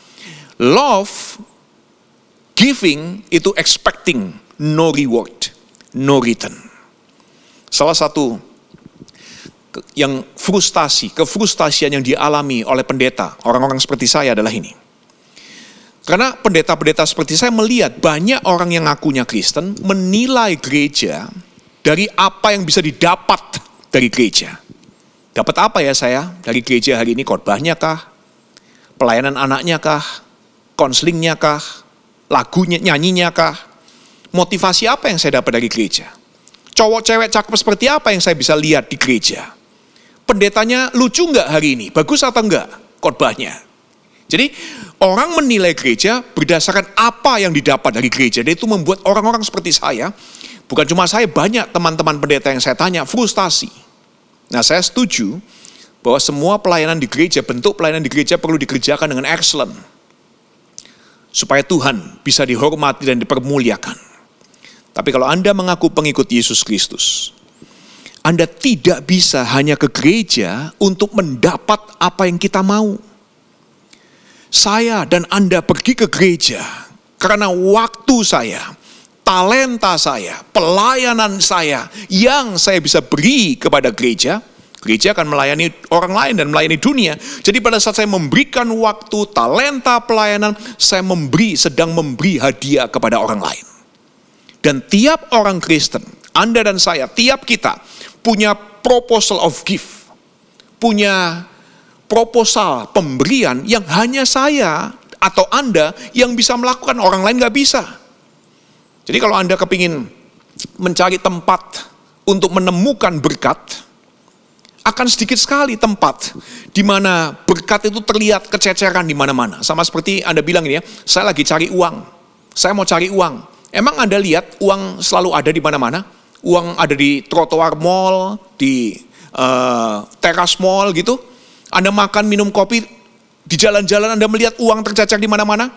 Love, giving itu expecting no reward, no return. Salah satu yang kefrustasian yang dialami oleh pendeta, orang-orang seperti saya adalah ini. Karena pendeta-pendeta seperti saya melihat banyak orang yang ngakunya Kristen menilai gereja dari apa yang bisa didapat dari gereja. Dapat apa ya saya dari gereja hari ini? Khotbahnya kah? Pelayanan anaknya kah? Konselingnya kah? Lagunya, nyanyinya kah? Motivasi apa yang saya dapat dari gereja? Cowok cewek cakep seperti apa yang saya bisa lihat di gereja? Pendetanya lucu nggak hari ini? Bagus atau enggak khotbahnya? Jadi orang menilai gereja berdasarkan apa yang didapat dari gereja. Dan itu membuat orang-orang seperti saya, bukan cuma saya, banyak teman-teman pendeta yang saya tanya, frustasi. Nah, saya setuju bahwa semua pelayanan di gereja, bentuk pelayanan di gereja perlu dikerjakan dengan excellent. Supaya Tuhan bisa dihormati dan dipermuliakan. Tapi kalau Anda mengaku pengikut Yesus Kristus, Anda tidak bisa hanya ke gereja untuk mendapat apa yang kita mau. Saya dan Anda pergi ke gereja karena waktu saya, talenta saya, pelayanan saya yang saya bisa beri kepada gereja. Gereja akan melayani orang lain dan melayani dunia. Jadi pada saat saya memberikan waktu, talenta, pelayanan, saya sedang memberi hadiah kepada orang lain. Dan tiap orang Kristen, Anda dan saya, tiap kita punya proposal of gift, punya proposal pemberian yang hanya saya atau Anda yang bisa melakukan, orang lain nggak bisa. Jadi kalau Anda kepingin mencari tempat untuk menemukan berkat, akan sedikit sekali tempat di mana berkat itu terlihat kececeran di mana-mana. Sama seperti Anda bilang ini ya, saya lagi cari uang, saya mau cari uang. Emang Anda lihat uang selalu ada di mana-mana? Uang ada di trotoar mall, di teras mall gitu. Anda makan, minum kopi, di jalan-jalan Anda melihat uang tercecer di mana-mana.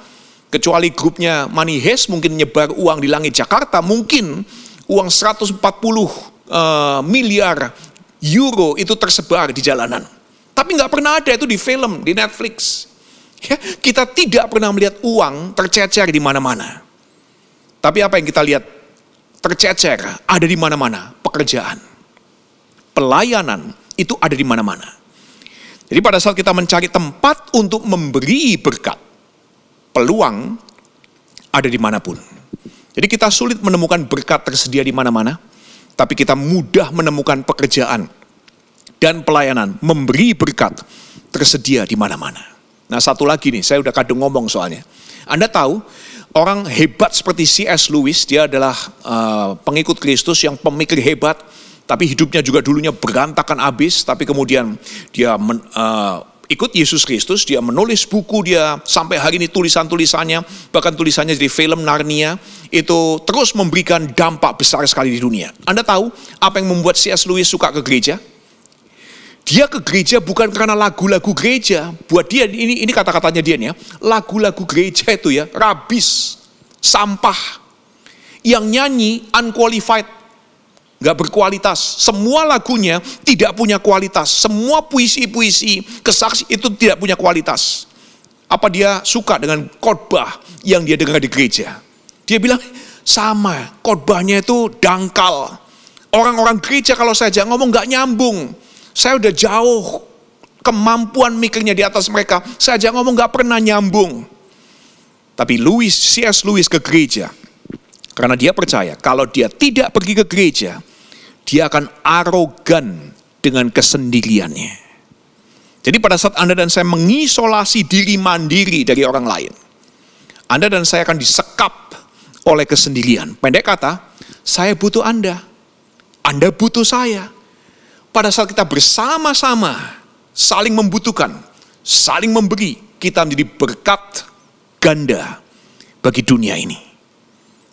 Kecuali grupnya Money Heist mungkin nyebar uang di langit Jakarta, mungkin uang 140 miliar euro itu tersebar di jalanan. Tapi nggak pernah ada itu di film, di Netflix. Ya, kita tidak pernah melihat uang tercecer di mana-mana. Tapi apa yang kita lihat tercecer ada di mana-mana? Pekerjaan, pelayanan itu ada di mana-mana. Jadi pada saat kita mencari tempat untuk memberi berkat, peluang ada di manapun. Jadi kita sulit menemukan berkat tersedia di mana-mana, tapi kita mudah menemukan pekerjaan dan pelayanan memberi berkat tersedia di mana-mana. Nah, satu lagi nih, saya udah kadung ngomong soalnya. Anda tahu, orang hebat seperti C.S. Lewis, dia adalah pengikut Kristus yang pemikir hebat, tapi hidupnya juga dulunya berantakan abis, tapi kemudian dia ikut Yesus Kristus, dia menulis buku, dia sampai hari ini tulisan-tulisannya, bahkan tulisannya jadi film Narnia, itu terus memberikan dampak besar sekali di dunia. Anda tahu apa yang membuat C.S. Lewis suka ke gereja? Dia ke gereja bukan karena lagu-lagu gereja. Buat dia, ini kata-katanya dia nih ya, lagu-lagu gereja itu ya, rabis, sampah. Yang nyanyi unqualified, gak berkualitas. Semua lagunya tidak punya kualitas. Semua puisi-puisi, kesaksi itu tidak punya kualitas. Apa dia suka dengan khotbah yang dia dengar di gereja? Dia bilang, sama, khotbahnya itu dangkal. Orang-orang gereja kalau saya ajak ngomong gak nyambung. Saya udah jauh kemampuan mikirnya di atas mereka. Saya ajak ngomong gak pernah nyambung. Tapi C.S. Lewis ke gereja. Karena dia percaya kalau dia tidak pergi ke gereja, dia akan arogan dengan kesendiriannya. Jadi pada saat Anda dan saya mengisolasi diri mandiri dari orang lain, Anda dan saya akan disekap oleh kesendirian. Pendek kata, saya butuh Anda. Anda butuh saya. Pada saat kita bersama-sama saling membutuhkan, saling memberi, kita menjadi berkat ganda bagi dunia ini.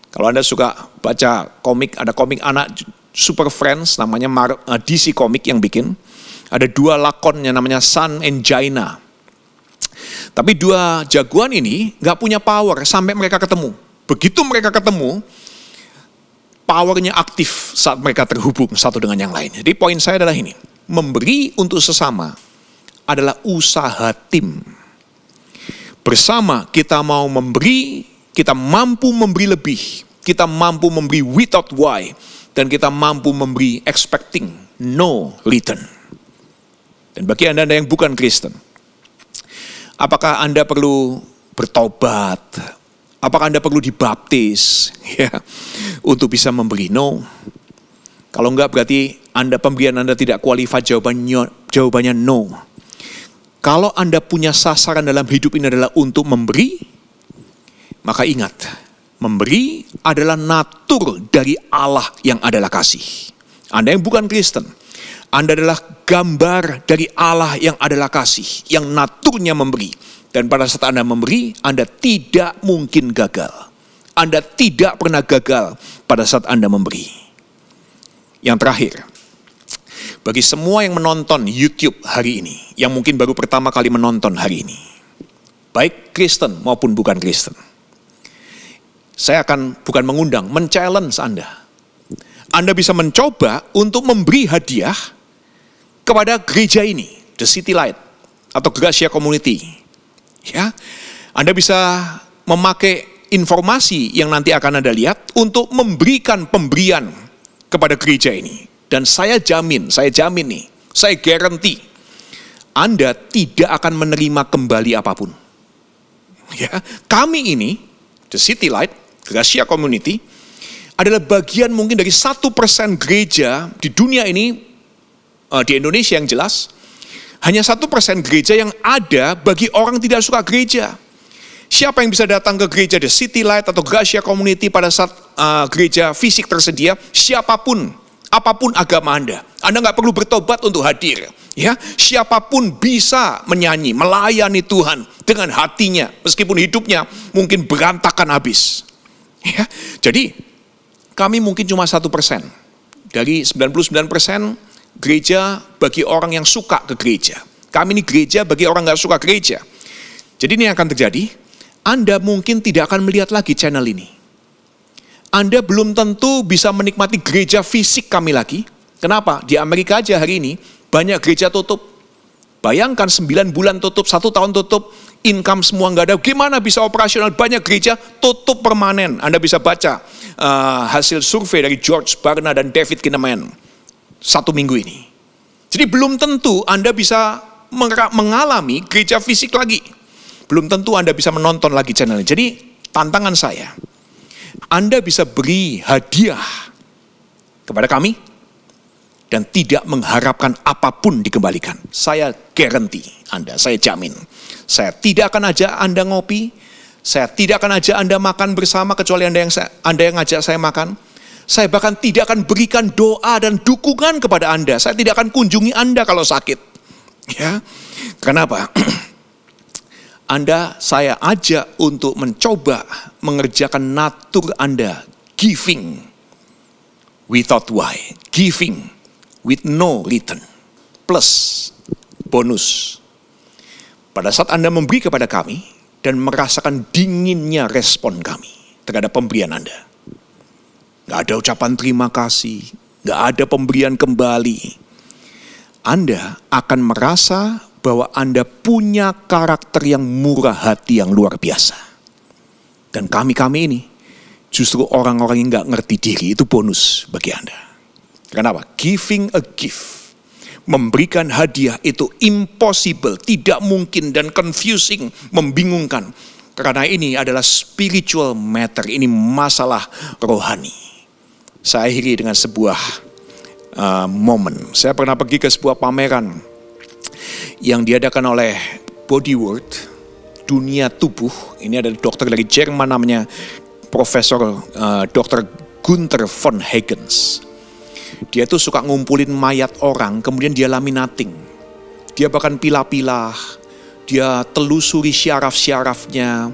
Kalau Anda suka baca komik, ada komik anak Super Friends, namanya DC Comic yang bikin. Ada 2 lakon yang namanya Sun and Jaina. Tapi 2 jagoan ini gak punya power sampai mereka ketemu. Begitu mereka ketemu, powernya aktif saat mereka terhubung satu dengan yang lain. Jadi poin saya adalah ini, memberi untuk sesama adalah usaha tim. Bersama kita mau memberi, kita mampu memberi lebih, kita mampu memberi without why, dan kita mampu memberi expecting no return. Dan bagi Anda yang bukan Kristen, apakah Anda perlu bertobat? Apakah Anda perlu dibaptis ya, untuk bisa memberi? No. Kalau enggak berarti pemberian Anda tidak qualified, jawabannya no. Kalau Anda punya sasaran dalam hidup ini adalah untuk memberi, maka ingat, memberi adalah natur dari Allah yang adalah kasih. Anda yang bukan Kristen, Anda adalah gambar dari Allah yang adalah kasih, yang naturnya memberi. Dan pada saat Anda memberi, Anda tidak mungkin gagal. Anda tidak pernah gagal pada saat Anda memberi. Yang terakhir, bagi semua yang menonton YouTube hari ini, yang mungkin baru pertama kali menonton hari ini, baik Kristen maupun bukan Kristen, saya akan bukan mengundang, men-challenge Anda. Anda bisa mencoba untuk memberi hadiah kepada gereja ini, The City Light, atau Gracia Community. Ya, Anda bisa memakai informasi yang nanti akan Anda lihat untuk memberikan pemberian kepada gereja ini. Dan saya jamin nih, saya guarantee, Anda tidak akan menerima kembali apapun. Ya, kami ini, The City Light, Gracia Community, adalah bagian mungkin dari 1% gereja di dunia ini, di Indonesia yang jelas, Hanya 1% gereja yang ada bagi orang tidak suka gereja. Siapa yang bisa datang ke gereja The City Light atau Gracia Community pada saat gereja fisik tersedia? Siapapun, apapun agama Anda nggak perlu bertobat untuk hadir. Ya, siapapun bisa menyanyi, melayani Tuhan dengan hatinya, meskipun hidupnya mungkin berantakan habis. Ya, jadi kami mungkin cuma 1% dari 99% gereja bagi orang yang suka ke gereja. Kami ini gereja bagi orang nggak suka gereja. Jadi ini yang akan terjadi. Anda mungkin tidak akan melihat lagi channel ini. Anda belum tentu bisa menikmati gereja fisik kami lagi. Kenapa? Di Amerika aja hari ini banyak gereja tutup. Bayangkan 9 bulan tutup, 1 tahun tutup, income semua nggak ada. Gimana bisa operasional? Banyak gereja tutup permanen. Anda bisa baca hasil survei dari George Barna dan David Kinnaman 1 minggu ini. Jadi belum tentu Anda bisa mengalami gereja fisik lagi. Belum tentu Anda bisa menonton lagi channel ini. Jadi tantangan saya, Anda bisa beri hadiah kepada kami dan tidak mengharapkan apapun dikembalikan. Saya guarantee Anda, saya jamin. Saya tidak akan ajak Anda ngopi, saya tidak akan ajak Anda makan bersama kecuali Anda yang ajak saya makan. Saya bahkan tidak akan berikan doa dan dukungan kepada Anda. Saya tidak akan kunjungi Anda kalau sakit. Ya, kenapa? Saya ajak untuk mencoba mengerjakan natur Anda, giving without why, giving with no return, plus bonus. Pada saat Anda memberi kepada kami dan merasakan dinginnya respon kami terhadap pemberian Anda. Gak ada ucapan terima kasih, gak ada pemberian kembali. Anda akan merasa bahwa Anda punya karakter yang murah hati yang luar biasa. Dan kami ini justru orang-orang yang gak ngerti diri, itu bonus bagi Anda. Kenapa? Giving a gift, memberikan hadiah itu impossible, tidak mungkin dan confusing, membingungkan. Karena ini adalah spiritual matter, ini masalah rohani. Saya akhiri dengan sebuah momen. Saya pernah pergi ke sebuah pameran yang diadakan oleh Body World, dunia tubuh. Ini ada dokter dari Jerman namanya Profesor Dr. Gunther von Hagens. Dia tuh suka ngumpulin mayat orang, kemudian dia laminating. Dia bahkan pilah-pilah, dia telusuri syaraf-syarafnya,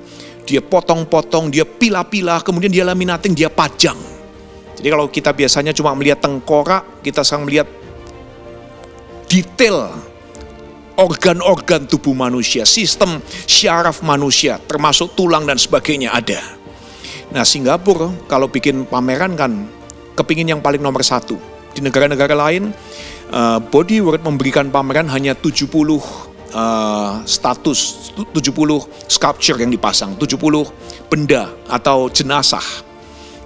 dia potong-potong, dia pilah-pilah, kemudian dia laminating, dia pajang. Jadi kalau kita biasanya cuma melihat tengkorak, kita sekarang melihat detail organ-organ tubuh manusia, sistem syaraf manusia, termasuk tulang dan sebagainya ada. Nah, Singapura kalau bikin pameran kan kepingin yang paling nomor 1. Di negara-negara lain, Body World memberikan pameran hanya 70 status, 70 sculpture yang dipasang, 70 benda atau jenazah.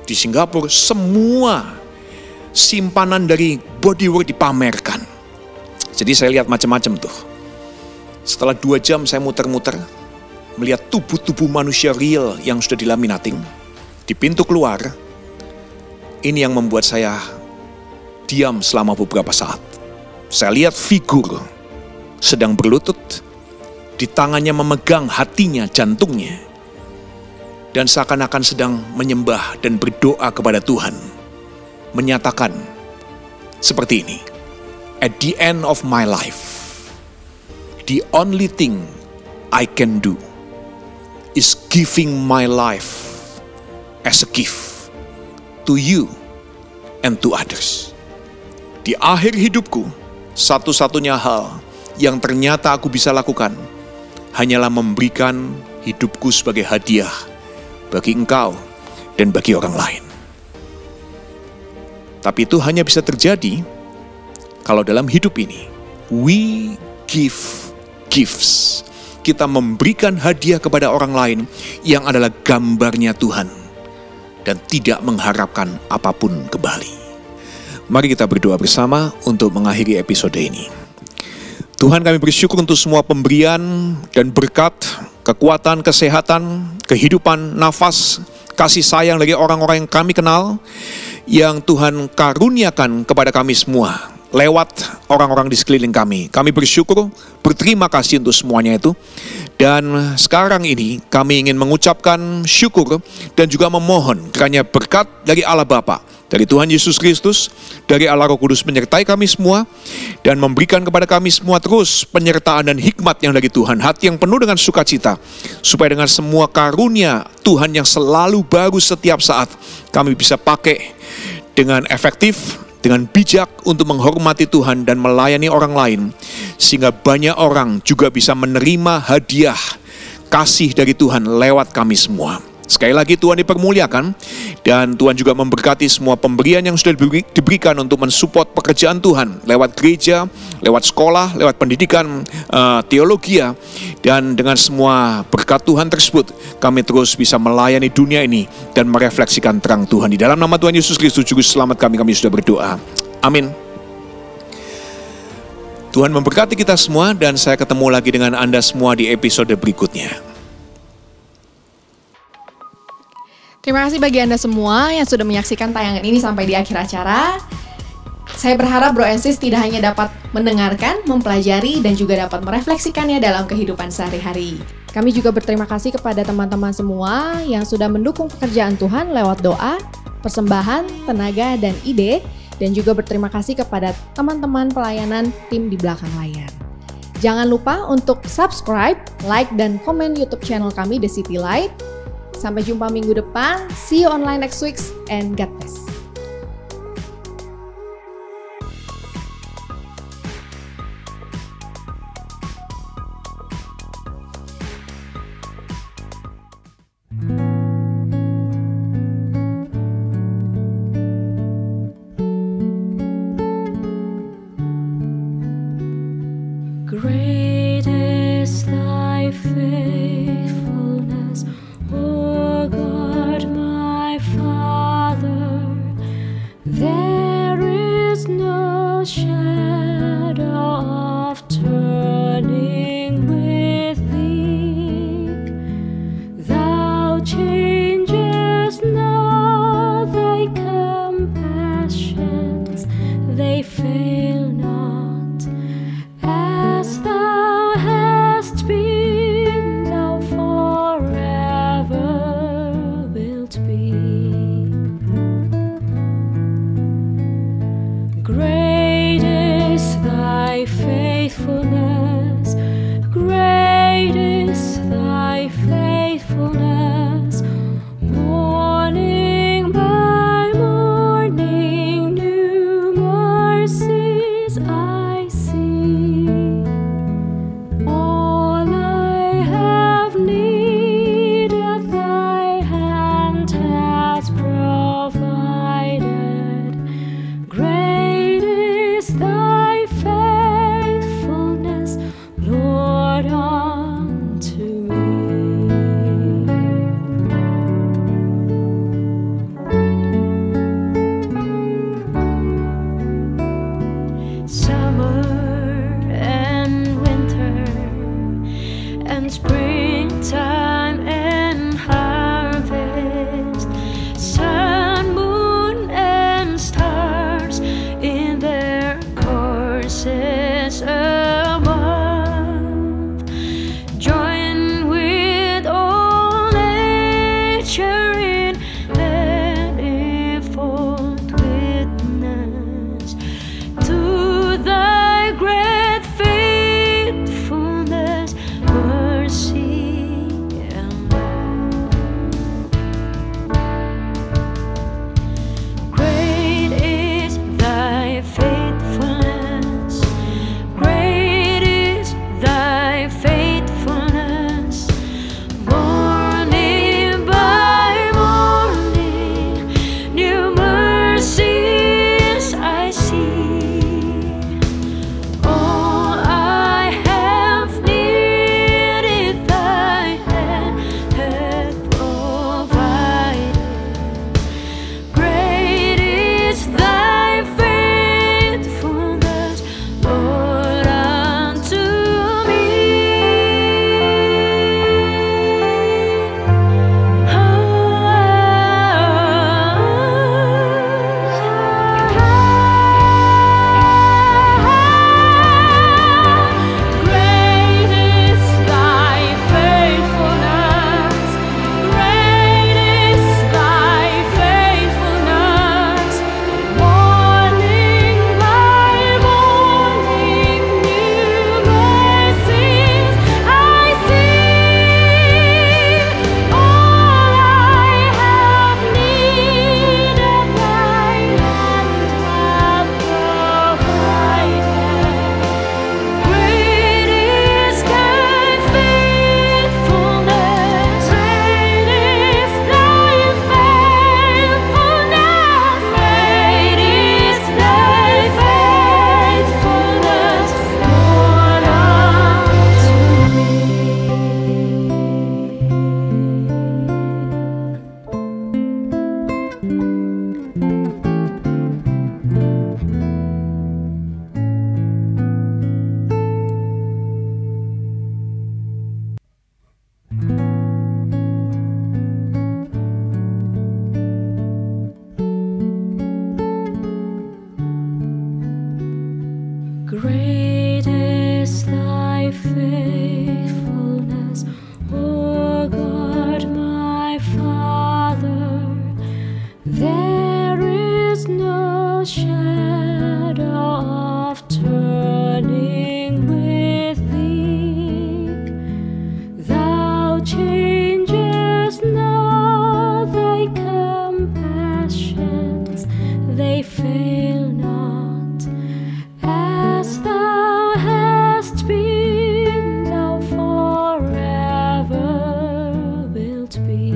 Di Singapura semua simpanan dari Body World dipamerkan. Jadi saya lihat macam-macam tuh. Setelah 2 jam saya muter-muter, melihat tubuh-tubuh manusia real yang sudah dilaminating. Di pintu keluar, ini yang membuat saya diam selama beberapa saat. Saya lihat figur sedang berlutut, di tangannya memegang hatinya, jantungnya. Dan seakan-akan sedang menyembah dan berdoa kepada Tuhan. Menyatakan seperti ini. At the end of my life, the only thing I can do is giving my life as a gift to you and to others. Di akhir hidupku, satu-satunya hal yang ternyata aku bisa lakukan hanyalah memberikan hidupku sebagai hadiah bagi engkau dan bagi orang lain. Tapi itu hanya bisa terjadi kalau dalam hidup ini we give gifts. Kita memberikan hadiah kepada orang lain yang adalah gambarnya Tuhan dan tidak mengharapkan apapun kembali. Mari kita berdoa bersama untuk mengakhiri episode ini. Tuhan, kami bersyukur untuk semua pemberian dan berkat, kekuatan, kesehatan, kehidupan, nafas, kasih sayang dari orang-orang yang kami kenal, yang Tuhan karuniakan kepada kami semua. lewat orang-orang di sekeliling kami. Kami bersyukur, berterima kasih untuk semuanya itu. Dan sekarang ini kami ingin mengucapkan syukur dan juga memohon kiranya berkat dari Allah Bapa, dari Tuhan Yesus Kristus, dari Allah Roh Kudus menyertai kami semua dan memberikan kepada kami semua terus penyertaan dan hikmat yang dari Tuhan, hati yang penuh dengan sukacita, supaya dengan semua karunia Tuhan yang selalu baru setiap saat kami bisa pakai dengan efektif, dengan bijak untuk menghormati Tuhan dan melayani orang lain, sehingga banyak orang juga bisa menerima hadiah kasih dari Tuhan lewat kami semua. Sekali lagi Tuhan dipermuliakan, dan Tuhan juga memberkati semua pemberian yang sudah diberikan untuk mensupport pekerjaan Tuhan lewat gereja, lewat sekolah, lewat pendidikan teologi, dan dengan semua berkat Tuhan tersebut kami terus bisa melayani dunia ini dan merefleksikan terang Tuhan. Di dalam nama Tuhan Yesus Kristus Juru Selamat kami sudah berdoa. Amin. Tuhan memberkati kita semua, dan saya ketemu lagi dengan Anda semua di episode berikutnya. Terima kasih bagi Anda semua yang sudah menyaksikan tayangan ini sampai di akhir acara. Saya berharap Bro and Sis tidak hanya dapat mendengarkan, mempelajari, dan juga dapat merefleksikannya dalam kehidupan sehari-hari. Kami juga berterima kasih kepada teman-teman semua yang sudah mendukung pekerjaan Tuhan lewat doa, persembahan, tenaga, dan ide, dan juga berterima kasih kepada teman-teman pelayanan tim di belakang layar. Jangan lupa untuk subscribe, like, dan komen YouTube channel kami The City Light. Sampai jumpa minggu depan. See you online next week and God bless. Great is thy faithfulness, O God, my Father. There is no shadow of turning with thee. Thou changest not, thy compassions, they fail not. As thou hast been, thou forever wilt be. Great is thy faithfulness, great is thy faithfulness. Morning by morning, new mercies I see. All I have needed, thy hand has provided. Great is thy faithfulness, Lord, unto me. Summer and winter and springtime and harvest, sun, moon, and stars in their courses above, join with all nature in manifold witness to thy great faithfulness, mercy, and all changes not, thy compassions, they fail not. As thou hast been, thou forever wilt be.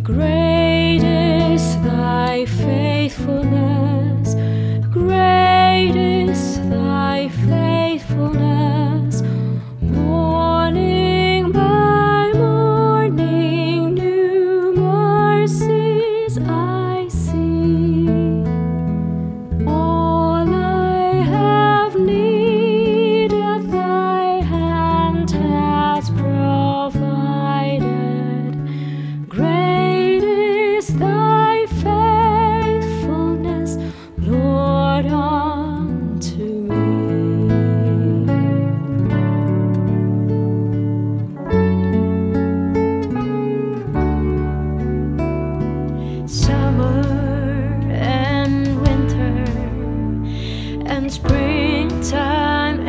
Great is thy faithfulness, great is thy faithfulness. Morning by morning, new mercies I see. All I have needed, thy hand has provided. Great is thy faithfulness, Lord, unto me. Summer and winter and springtime